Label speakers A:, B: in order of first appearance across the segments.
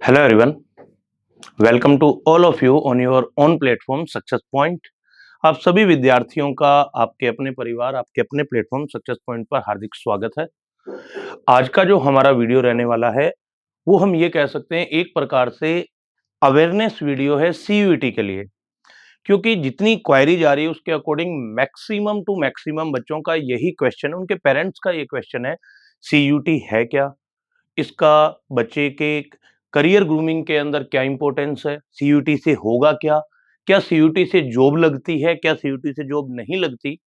A: Hello everyone, welcome to all of you on your own platform success point. आप सभी विद्यार्थियों का आपके अपने परिवार, आपके अपने प्लेटफॉर्म सक्सेस पॉइंट पर हार्दिक स्वागत है। आज का जो हमारा वीडियो रहने वाला है, वो हम ये कह सकते हैं एक प्रकार से अवेयरनेस वीडियो है सीयूईटी के लिए, क्योंकि जितनी क्वेरी जा रही है उसके अकॉर्डिंग मैक्सिमम टू मैक्सिमम बच्चों का यही क्वेश्चन है, उनके पेरेंट्स का ये क्वेश्चन है, सीयूईटी है क्या? इसका बच्चे के करियर ग्रूमिंग के अंदर क्या इंपॉर्टेंस है? सीयूईटी से होगा क्या? क्या सीयूईटी से जॉब लगती है? क्या सीयूईटी से जॉब नहीं लगती?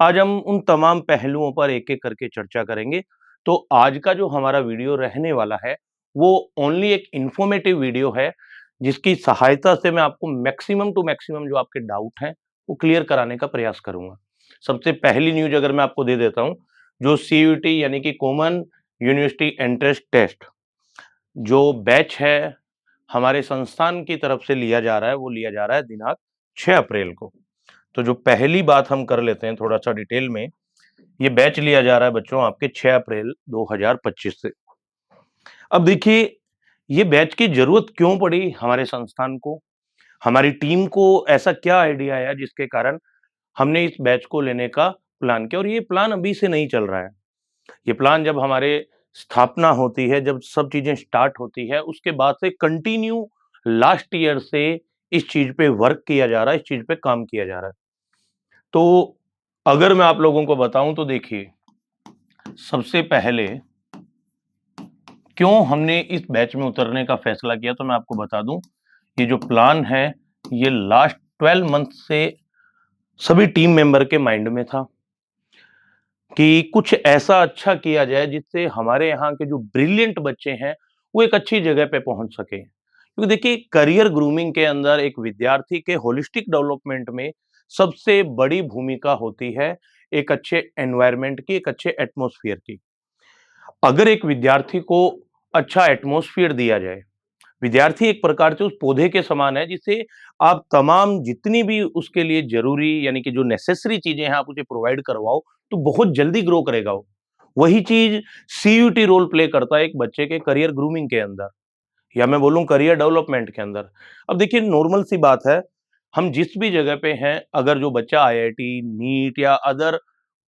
A: आज हम उन तमाम पहलुओं पर एक-एक करके चर्चा करेंगे। तो आज का जो हमारा वीडियो रहने वाला है, वो ओनली एक इन्फॉर्मेटिव वीडियो है, जिसकी सहायता से मैं आपको मैक्सिमम टू मैक्सिमम जो आपके डाउट हैं, वो क्लियर कराने का प्रयास करूँगा। सबसे पहली न्यूज़ अगर मैं आपको दे देता हूँ, जो सीयूईटी यानी कि कॉमन यूनिवर्सिटी एंट्रेंस टेस्ट जो बैच है, हमारे संस्थान की तरफ से लिया जा रहा है, वो लिया जा रहा है दिनांक 6 अप्रैल को। तो जो पहली बात हम कर लेते हैं थोड़ा-सा डिटेल में, ये बैच लिया जा रहा है बच्चों आपके 6 अप्रैल 2025 से। अब देखिए, ये बैच की ज़रूरत क्यों पड़ी हमारे संस्थान को? हमारी टीम को ऐसा क्या आइडिया आया जिसके कारण हमने इस बैच को लेने का प्लान किया और ये प्लान अभी से नहीं चल रहा है। ये प्लान जब हमारे स्थापना होती है, जब सब चीज़ें स्टार्ट होती है, उसके बाद से कंटिन्यू लास्ट ईयर से इस चीज़ पे वर्क किया जा रहा है, इस चीज़ पे काम किया जा रहा है। तो अगर मैं आप लोगों को बताऊँ तो देखिए, सबसे पहले क्यों हमने इस बैच में उतरने का फैसला किया तो मैं आपको बता दूँ, ये जो प्लान है, ये लास्ट 12 मंथ से सभी टीम मेंबर के माइंड में था कि कुछ ऐसा अच्छा किया जाए जिससे हमारे यहाँ के जो ब्रिलियंट बच्चे हैं, वो एक अच्छी जगह पे पहुँच सकें। क्योंकि देखिए करियर ग्रूमिंग के अंदर एक विद्यार्थी के होलिस्टिक डेवलपमेंट में सबसे बड़ी भूमिका होती है एक अच्छे एनवायरनमेंट की, एक अच्छे एटमॉस्फेयर की। अगर एक विद्यार्थी को अच्छा एटमॉस्फेयर दिया जाए, विद्यार्थी एक प्रकार से उस पौधे के समान है जिसे आप तमाम जितनी भी उसके लिए ज़रूरी यानी कि जो नेसेसरी चीज़ें हैं आप उसे प्रोवाइड करवाओ, तो बहुत जल्दी ग्रो करेगा वो। वही चीज़ सीयूईटी रोल प्ले करता है एक बच्चे के करियर ग्रूमिंग के अंदर या मैं बोलूँ करियर डेवलपमेंट के अंदर। अब देखिए नॉर्मल सी बात है, हम जिस भी जगह पे हैं, अगर जो बच्चा आईआईटी, नीट या अदर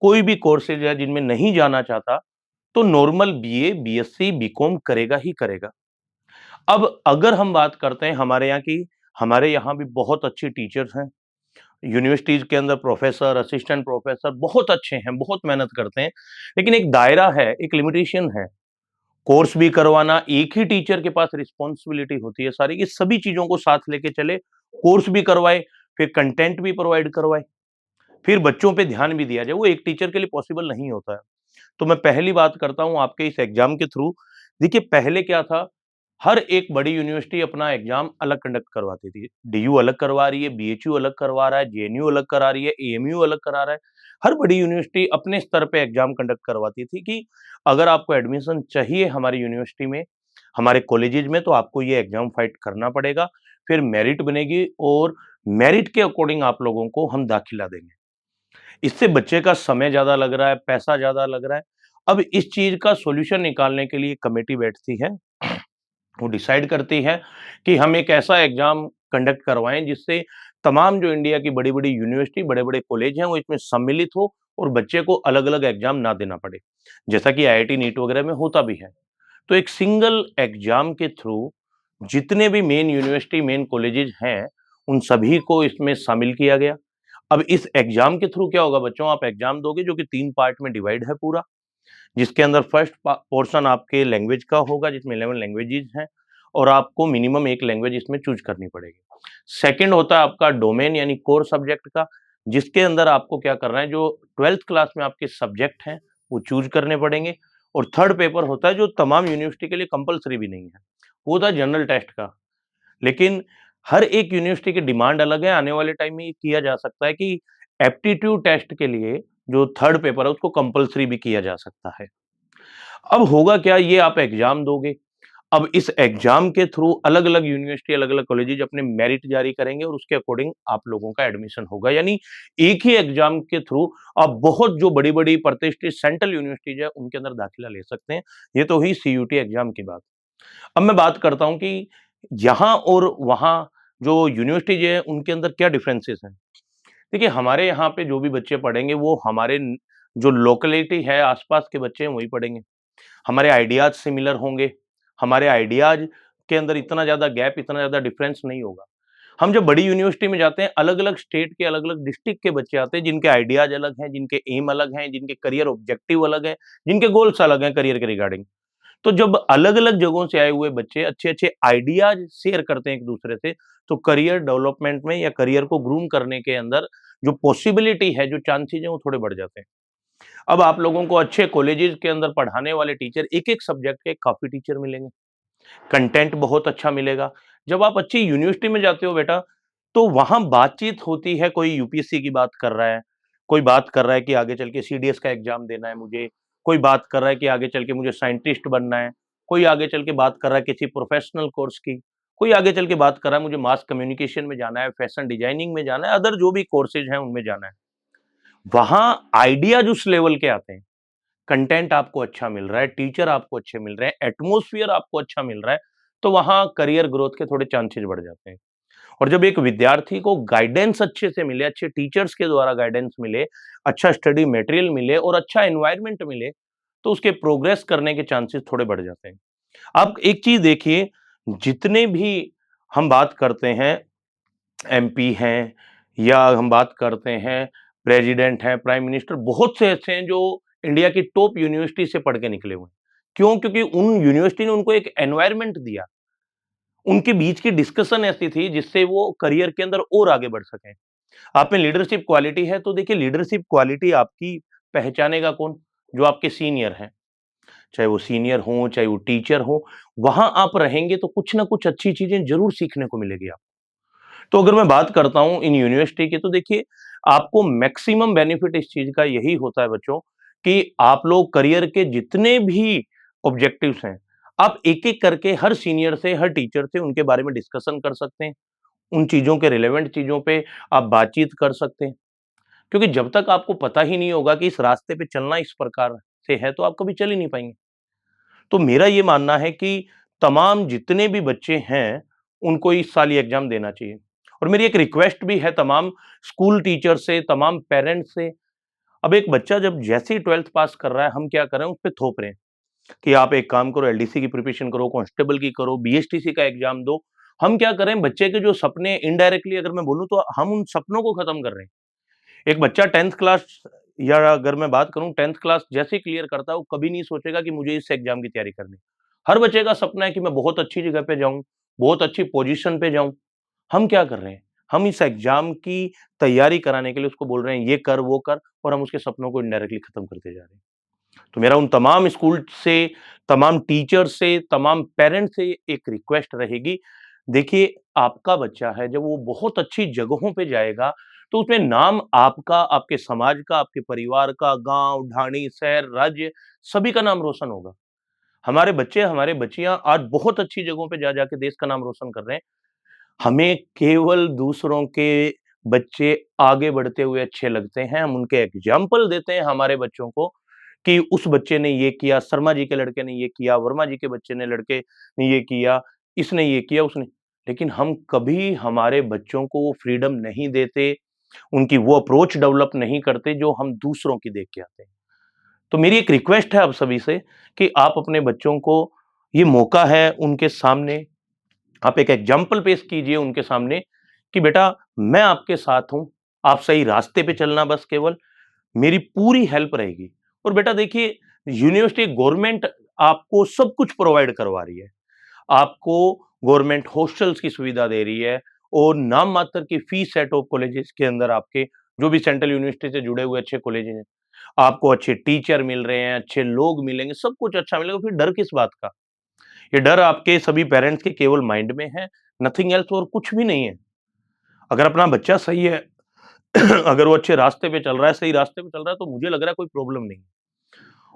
A: कोई भी कोर्सेज़ है जिनमें नहीं जाना चाहता, तो नॉर्मल बीए, बीएससी, बीकॉम करेगा ही करेगा। अब अगर हम बात करते हैं हमारे यहाँ की, हमारे यहाँ भी बहुत अच्छे टीचर्स हैं। यूनिवर्सिटीज़ के अंदर प्रोफ़ेसर, असिस्टेंट प्रोफ़ेसर बहुत अच्छे हैं, बहुत मेहनत करते हैं। लेकिन एक दायरा है, एक लिमिटेशन है। कोर्स भी करवाना, एक ही टीचर के पास रिस्पॉन्सिबिलिटी होती है सारी कि सभी चीज़ों को साथ लेके चले, कोर्स भी करवाए, फिर कंटेंट भी प्रोवाइड करवाए, फिर बच्चों पे ध्यान भी दिया जाए, वो एक टीचर के लिए पॉसिबल नहीं होता है। तो मैं पहली बात करता हूँ आपके इस एग्ज़ाम के थ्रू। देखिए पहले क्या था, हर एक बड़ी यूनिवर्सिटी अपना एग्ज़ाम अलग कंडक्ट करवाती थी। डीयू अलग करवा रही है, बीएचयू अलग करवा रहा है, जेएनयू अलग करा रही है, एएमयू अलग करा रहा है। हर बड़ी यूनिवर्सिटी अपने स्तर पे एग्ज़ाम कंडक्ट करवाती थी कि अगर आपको एडमिशन चाहिए हमारी यूनिवर्सिटी में, हमारे कॉलेजेज में तो आपको ये एग्ज़ाम फाइट करना पड़ेगा। फिर मेरिट बनेगी और मेरिट के अकॉर्डिंग आप लोगों को हम दाखिला देंगे। इससे बच्चे का समय ज़्यादा लग रहा है, पैसा ज़्यादा लग रहा है। अब इस चीज़ का सॉल्यूशन निकालने के लिए कमेटी बैठती है, वो डिसाइड करती है कि हम एक ऐसा एग्ज़ाम कंडक्ट करवाएँ जिससे तमाम जो इंडिया की बड़ी-बड़ी यूनिवर्सिटी, बड़े-बड़े कॉलेज हैं, वो इसमें सम्मिलित हो और बच्चे को अलग-अलग एग्ज़ाम ना देना पड़े। जैसा कि आईआईटी, नीट वगैरह में होता भी है। तो एक सिंगल एग्ज़ाम के थ्रू जितने भी मेन यूनिवर्सिटी, मेन कॉलेजेस हैं, उन सभी को इसमें शामिल किया गया। अब इस एग्ज़ाम के थ्रू क्या होगा बच्चों, आप एग्ज़ाम दोगे जो कि 3 पार्ट में डिवाइड है पूरा, जिसके अंदर फर्स्ट पोर्शन आपके लैंग्वेज का होगा जिसमें 11 लैंग्वेजेस हैं और आपको मिनिमम 1 लैंग्वेज इसमें चूज़ करनी पड़ेगी। सेकंड होता है आपका डोमेन यानी कोर सब्जेक्ट का, जिसके अंदर आपको क्या करना है, जो 12th क्लास में आपके सब्जेक्ट हैं, वो चूज़ करने पड़ेंगे और थर्ड पेपर होता है जो तमाम यूनिवर्सिटी के लिए कंपल्सरी भी नहीं है, वो होता है जनरल टेस्ट का। लेकिन हर एक यूनिवर्सिटी की डिमांड अलग है, आने वाले टाइम में ये किया जा सकता है कि एप्टीट्यूड टेस्ट के लिए जो थर्ड पेपर है उसको कंपल्सरी भी किया जा सकता है। अब होगा क्या, ये आप एग्ज़ाम दोगे, अब इस एग्ज़ाम के थ्रू अलग-अलग यूनिवर्सिटी, अलग-अलग कॉलेजेस अपने मेरिट जारी करेंगे और उसके अकॉर्डिंग आप लोगों का एडमिशन होगा। यानी एक ही एग्ज़ाम के थ्रू आप बहुत जो बड़ी-बड़ी प्रतिष्ठित सेंट्रल यूनिवर्सिटीज़ है, उनके अंदर दाखिला ले सकते हैं। ये तो हुई सीयूईटी एग्ज़ाम की बात। अब मैं बात करता हूं कि यहाँ और वहाँ जो यूनिवर्सिटीज है उनके अंदर क्या डिफरेंसेस हैं। देखिए, हमारे यहाँ पे जो भी बच्चे पढ़ेंगे वो हमारे जो लोकेलिटी है आसपास के बच्चे हैं वही पढ़ेंगे। हमारे आइडियाज सिमिलर होंगे, हमारे आइडियाज के अंदर इतना ज्यादा गैप, इतना ज्यादा डिफरेंस नहीं होगा। हम जब बड़ी यूनिवर्सिटी में जाते हैं, अलग अलग स्टेट के, अलग अलग डिस्ट्रिक्ट के बच्चे आते हैं, जिनके आइडियाज अलग हैं, जिनके एम अलग हैं, जिनके करियर ऑब्जेक्टिव अलग हैं, जिनके गोल्स अलग हैं करियर के रिगार्डिंग। तो जब अलग-अलग जगहों से आए हुए बच्चे अच्छे-अच्छे आइडियाज़ शेयर करते हैं एक-दूसरे से, तो करियर डेवलपमेंट में या करियर को ग्रूम करने के अंदर जो पॉसिबिलिटी है, जो चांसेज़ हैं, वो थोड़े बढ़ जाते हैं। अब आप लोगों को अच्छे कॉलेजेस के अंदर पढ़ाने वाले टीचर, एक-एक सब्जेक्ट के काफ़ी टीचर मिलेंगे, कंटेंट बहुत अच्छा मिलेगा। जब आप अच्छी यूनिवर्सिटी में जाते हो बेटा, तो वहाँ बातचीत होती है, कोई यूपीएससी की बात कर रहा है, कोई बात कर रहा है कि आगे चल के सीडीएस का एग्ज़ाम देना है मुझे, कोई बात कर रहा है कि आगे चल के मुझे साइंटिस्ट बनना है, कोई आगे चल के बात कर रहा है किसी प्रोफ़ेशनल कोर्स की, कोई आगे चल के बात कर रहा है मुझे मास कम्युनिकेशन में जाना है, फैशन डिज़ाइनिंग में जाना है, अदर जो भी कोर्सेज़ हैं उनमें जाना है। वहाँ आइडियाज़ उस लेवल के आते हैं, कंटेंट आपको अच्छा मिल रहा है, टीचर आपको अच्छे मिल रहे हैं, एटमॉस्फियर आपको अच्छा मिल रहा है, तो वहाँ करियर ग्रोथ के थोड़े चांसेज़ बढ़ जाते हैं। और जब एक विद्यार्थी को गाइडेंस अच्छे से मिले, अच्छे टीचर्स के द्वारा गाइडेंस मिले, अच्छा स्टडी मटेरियल मिले और अच्छा एनवायरनमेंट मिले, तो उसके प्रोग्रेस करने के चांसेस थोड़े बढ़ जाते हैं। आप एक चीज़ देखिए, जितने भी हम बात करते हैं एमपी हैं या हम बात करते हैं प्रेसिडेंट हैं, प्राइम मिनिस्टर, बहुत से ऐसे हैं जो इंडिया की टॉप यूनिवर्सिटी से पढ़ के निकले हुए हैं। क्यों? क्योंकि उन यूनिवर्सिटी ने उनको एक एनवायरनमेंट दिया। उनके बीच की डिस्कशन ऐसी थी जिससे वो करियर के अंदर और आगे बढ़ सकें। आप में लीडरशिप क्वालिटी है तो देखिए, लीडरशिप क्वालिटी आपकी पहचानेगा कौन? जो आपके सीनियर हैं। चाहे वो सीनियर हों, चाहे वो टीचर हों, वहाँ आप रहेंगे तो कुछ ना कुछ अच्छी चीज़ें ज़रूर सीखने को मिलेगी आपको। तो अगर मैं बात करता हूँ इन यूनिवर्सिटी की, तो देखिए, आपको मैक्सिमम बेनिफिट इस चीज़ का यही होता है बच्चों, कि आप लोग करियर के जितने भी ऑब्जेक्टिव्स हैं, आप एक-एक करके हर सीनियर से, हर टीचर से उनके बारे में डिस्कशन कर सकते हैं। उन चीज़ों के रिलेवेंट चीज़ों पे आप बातचीत कर सकते हैं। क्योंकि जब तक आपको पता ही नहीं होगा कि इस रास्ते पे चलना इस प्रकार से है, तो आप कभी चल ही नहीं पाएँगे। तो मेरा ये मानना है कि तमाम जितने भी बच्चे हैं, उनको इस साल ये एग्ज़ाम देना चाहिए। और मेरी एक रिक्वेस्ट भी है तमाम स्कूल टीचर से, तमाम पेरेंट्स से। अब एक बच्चा जब जैसे ही 12th पास कर रहा है, हम क्या कर रहे हैं, उस पे थोप रहे हैं कि आप एक काम करो, एलडीसी की प्रिपरेशन करो, कांस्टेबल की करो, बीएसटीसी का एग्ज़ाम दो। हम क्या कर रहे हैं, बच्चे के जो सपने, इनडायरेक्टली अगर मैं बोलूँ तो हम उन सपनों को खत्म कर रहे हैं। एक बच्चा 10th क्लास, या अगर मैं बात करूँ 10th क्लास जैसे ही क्लियर करता है, वो कभी नहीं सोचेगा कि मुझे इस एग्ज़ाम की तैयारी करनी है। हर बच्चे का सपना है कि मैं बहुत अच्छी जगह पे जाऊँ, बहुत अच्छी पोज़ीशन पे जाऊँ। हम क्या कर रहे हैं? हम इस एग्ज़ाम की तैयारी कराने के लिए उसको बोल रहे हैं ये कर, वो कर, और हम उसके सपनों को इनडायरेक्टली खत्म करते जा रहे हैं। तो मेरा उन तमाम स्कूल से, तमाम टीचर से, तमाम पेरेंट्स से एक रिक्वेस्ट रहेगी, देखिए, आपका बच्चा है, जब वो बहुत अच्छी जगहों पे जाएगा, तो उसमें नाम आपका, आपके समाज का, आपके परिवार का, गाँव, ढाणी, शहर, राज्य, सभी का नाम रोशन होगा। हमारे बच्चे, हमारे बच्चियाँ आज बहुत अच्छी जगहों पे जा के देश का नाम रोशन कर रहे हैं। हमें केवल दूसरों के बच्चे आगे बढ़ते हुए अच्छे लगते हैं, हम उनके एग्ज़ाम्पल देते हैं हमारे बच्चों को कि उस बच्चे ने ये किया, शर्मा जी के लड़के ने ये किया, वर्मा जी के बच्चे ने लड़के ने ये किया, इसने ये किया, उसने, लेकिन हम कभी हमारे बच्चों को वो फ्रीडम नहीं देते, उनकी वो अप्रोच डेवलप नहीं करते जो हम दूसरों की देख के आते हैं। तो मेरी एक रिक्वेस्ट है आप सभी से कि आप अपने बच्चों को, ये मौका है उनके सामने, आप एक एग्जाम्पल पेश कीजिए उनके सामने कि बेटा, मैं आपके साथ हूँ, आप सही रास्ते पे चलना, बस केवल मेरी पूरी हेल्प रहेगी। और बेटा देखिए, यूनिवर्सिटी गवर्नमेंट आपको सब कुछ प्रोवाइड करवा रही है। आपको गवर्नमेंट हॉस्टल्स की सुविधा दे रही है और नाम मात्र की फीस है टॉप कॉलेजेस के अंदर आपके, जो भी सेंट्रल यूनिवर्सिटी से जुड़े हुए अच्छे कॉलेजेस हैं। आपको अच्छे टीचर मिल रहे हैं, अच्छे लोग मिलेंगे, सब कुछ अच्छा मिलेगा, फिर डर किस बात का? ये डर आपके सभी पेरेंट्स के केवल माइंड में है, नथिंग एल्स, और कुछ भी नहीं है। अगर अपना बच्चा सही है, अगर वो अच्छे रास्ते पे चल रहा है, सही रास्ते पे चल रहा है, तो मुझे लग रहा है कोई प्रॉब्लम नहीं।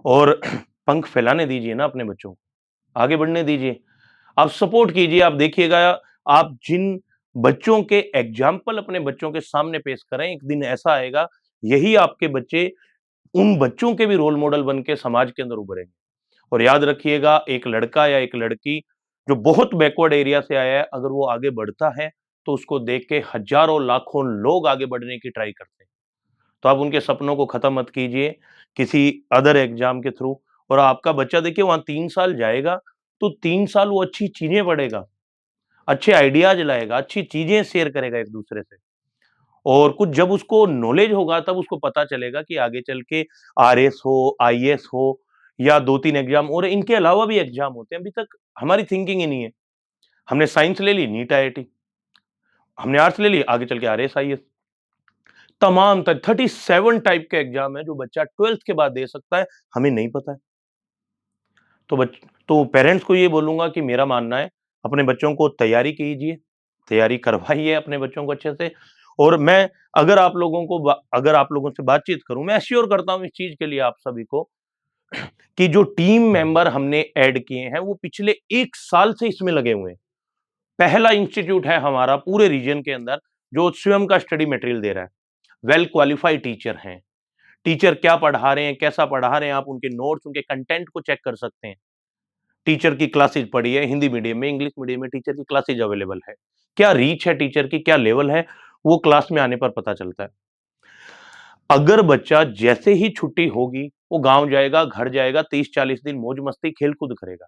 A: और पंख फैलाने दीजिए ना अपने बच्चों को, आगे बढ़ने दीजिए। आप सपोर्ट कीजिए, आप देखिएगा, आप जिन बच्चों के एग्ज़ाम्पल अपने बच्चों के सामने पेश करें, एक दिन ऐसा आएगा, यही आपके बच्चे उन बच्चों के भी रोल मॉडल बन के समाज के अंदर उभरेंगे। और याद रखिएगा, एक लड़का या एक लड़की जो बहुत बैकवर्ड एरिया से आया है, अगर वो आगे बढ़ता है तो उसको देख के हजारों लाखों लोग आगे बढ़ने की ट्राई करते हैं। तो आप उनके सपनों को खत्म मत कीजिए किसी अदर एग्जाम के थ्रू। और आपका बच्चा देखिए वहां 3 साल जाएगा तो 3 साल वो अच्छी चीजें पढ़ेगा, अच्छे आइडियाज लाएगा, अच्छी चीजें शेयर करेगा एक दूसरे से। और कुछ जब उसको नॉलेज होगा तब उसको पता चलेगा कि आगे चल के आरएस हो, आईएएस हो या 2-3 एग्जाम और इनके अलावा भी एग्जाम होते हैं। अभी तक हमारी थिंकिंग ही नहीं है। हमने साइंस ले ली, नीट आईआईटी, हमने आर्ट्स ले ली, आगे चल के आरएस आईएएस। तमाम 37 टाइप के एग्जाम है जो बच्चा 12th के बाद दे सकता है, हमें नहीं पता है। तो बच तो पेरेंट्स को ये बोलूँगा कि मेरा मानना है, अपने बच्चों को तैयारी कीजिए, तैयारी करवाइए अपने बच्चों को अच्छे से। और मैं अगर आप लोगों से बातचीत करूँ, मैं एश्योर करता हूँ इस चीज़ के लिए आप सभी को कि जो टीम मेंबर हमने ऐड किए हैं, वो पिछले 1 साल से इसमें लगे हुए हैं। पहला इंस्टीट्यूट है हमारा पूरे रीजन के अंदर जो स्वयं का स्टडी मटेरियल दे रहा है। वेल क्वालिफाइड टीचर हैं। टीचर क्या पढ़ा रहे हैं, कैसा पढ़ा रहे हैं, आप उनके नोट्स, उनके कंटेंट को चेक कर सकते हैं। टीचर की क्लासेज पढ़ी है, हिंदी मीडियम में, इंग्लिश मीडियम में टीचर की क्लासेज अवेलेबल है। क्या रीच है टीचर की, क्या लेवल है, वो क्लास में आने पर पता चलता है। अगर बच्चा जैसे ही छुट्टी होगी, वो गाँव जाएगा, घर जाएगा, 30-40 दिन मौज-मस्ती, खेल-कूद करेगा।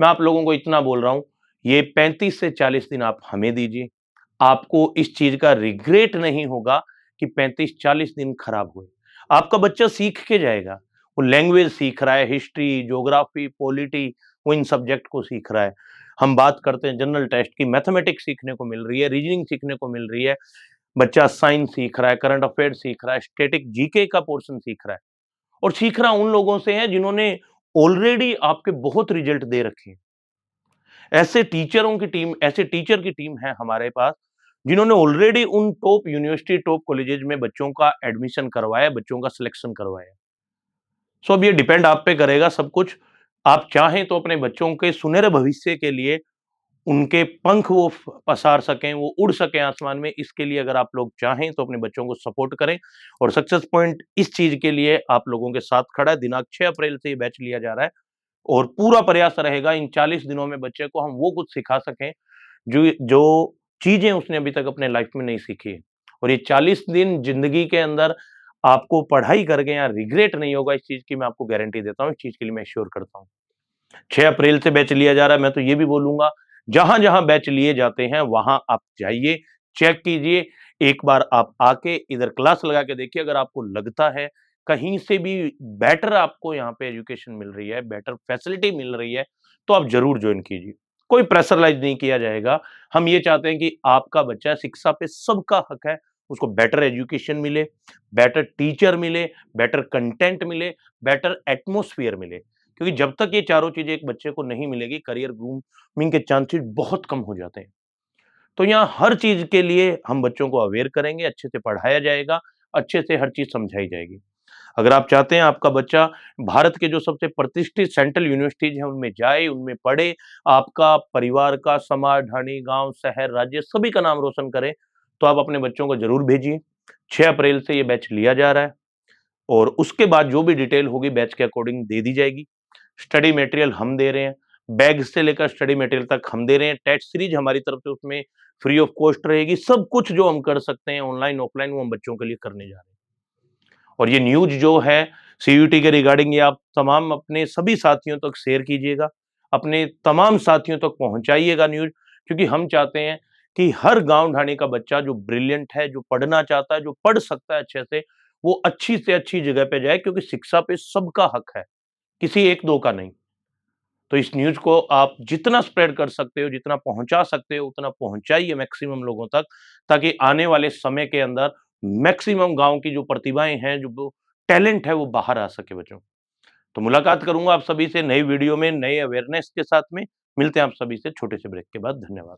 A: मैं आप लोगों को इतना बोल रहा हूँ, ये 35 से 40 दिन आप हमें दीजिए। आपको इस चीज़ का रिग्रेट नहीं होगा कि 35-40 दिन खराब हुए। आपका बच्चा सीख के जाएगा। वो लैंग्वेज सीख रहा है, हिस्ट्री, ज्योग्राफी, पॉलिटी, वो इन सब्जेक्ट को सीख रहा है। हम बात करते हैं जनरल टेस्ट की, मैथमेटिक्स सीखने को मिल रही है, रीजनिंग सीखने को मिल रही है। बच्चा साइंस सीख रहा है, करंट अफेयर्स सीख रहा है, स्टैटिक जीके का पोर्शन सीख रहा है। और सीख रहा उन लोगों से है जिन्होंने ऑलरेडी आपके बहुत रिजल्ट दे रखे हैं। ऐसे टीचर की टीम है हमारे पास, जिन्होंने ऑलरेडी उन टॉप यूनिवर्सिटी, टॉप कॉलेजेस में बच्चों का एडमिशन करवाया, बच्चों का सिलेक्शन करवाया। सो अब ये डिपेंड आप पे करेगा सब कुछ। आप चाहें तो अपने बच्चों के सुनहरे भविष्य के लिए उनके पंख वो पसार सकें, वो उड़ सकें आसमान में, इसके लिए अगर आप लोग चाहें तो अपने बच्चों को सपोर्ट करें। और सक्सेस पॉइंट इस चीज के लिए आप लोगों के साथ खड़ा है। दिनांक 6 अप्रैल से ये बैच लिया जा रहा है और पूरा प्रयास रहेगा इन 40 दिनों में बच्चे को हम वो कुछ सिखा सकें जो जो चीजें उसने अभी तक अपने लाइफ में नहीं सीखी है। और ये 40 दिन जिंदगी के अंदर आपको पढ़ाई करके यहाँ रिग्रेट नहीं होगा, इस चीज की मैं आपको गारंटी देता हूँ, इस चीज के लिए मैं श्योर करता हूँ। 6 अप्रैल से बैच लिया जा रहा है। मैं तो ये भी बोलूंगा, जहां-जहां बैच लिए जाते हैं वहां आप जाइए, चेक कीजिए। एक बार आप आके इधर क्लास लगा के देखिए, अगर आपको लगता है कहीं से भी बेटर आपको यहाँ पे एजुकेशन मिल रही है, बेटर फैसिलिटी मिल रही है, तो आप ज़रूर जॉइन कीजिए। कोई प्रेशराइज़ नहीं किया जाएगा। हम ये चाहते हैं कि आपका बच्चा, शिक्षा पे सबका हक है, उसको बेटर एजुकेशन मिले, बेटर टीचर मिले, बेटर कंटेंट मिले, बेटर एटमॉस्फेयर मिले। क्योंकि जब तक ये चारों चीज़ें एक बच्चे को नहीं मिलेगी, करियर ग्रूमिंग के चांसेस बहुत कम हो जाते हैं। तो यहाँ हर चीज़ के लिए हम बच्चों को अवेयर करेंगे, अच्छे से पढ़ाया जाएगा, अच्छे से हर चीज़ समझाई जाएगी। अगर आप चाहते हैं आपका बच्चा भारत के जो सबसे प्रतिष्ठित सेंट्रल यूनिवर्सिटीज़ हैं, उनमें जाए, उनमें पढ़े, आपका परिवार का, समाज, ढाणी, गाँव, शहर, राज्य सभी का नाम रोशन करे, तो आप अपने बच्चों को ज़रूर भेजिए। 6 अप्रैल से ये बैच लिया जा रहा है और उसके बाद जो भी डिटेल होगी बैच के अकॉर्डिंग दे दी जाएगी। स्टडी मटेरियल हम दे रहे हैं, बैग से लेकर स्टडी मटेरियल तक हम दे रहे हैं, टेस्ट सीरीज हमारी तरफ से उसमें फ्री ऑफ कॉस्ट रहेगी। सब कुछ जो हम कर सकते हैं ऑनलाइन, ऑफलाइन, वो हम बच्चों के लिए करने जा रहे हैं। और ये न्यूज़ जो है सीयूईटी के रिगार्डिंग, ये आप तमाम अपने सभी साथियों तक शेयर कीजिएगा, अपने तमाम साथियों तक पहुँचाइएगा न्यूज़, क्योंकि हम चाहते हैं कि हर गाँव ढाणी का बच्चा जो ब्रिलिएंट है, जो पढ़ना चाहता है, जो पढ़ सकता है अच्छे से अच्छी जगह पे जाए, क्योंकि शिक्षा पे सबका हक है, किसी 1-2 का नहीं। तो इस न्यूज़ को आप जितना स्प्रेड कर सकते हो, जितना पहुँचा सकते हो, उतना पहुँचाइए मैक्सिमम लोगों तक, ताकि आने वाले समय के अंदर मैक्सिमम गाँव की जो प्रतिभाएँ हैं, जो टैलेंट है, वो बाहर आ सके बच्चों। तो मुलाकात करूँगा आप सभी से नई वीडियो में, नए अवेयरनेस के साथ में। मिलते हैं आप सभी से छोटे से ब्रेक के बाद। धन्यवाद।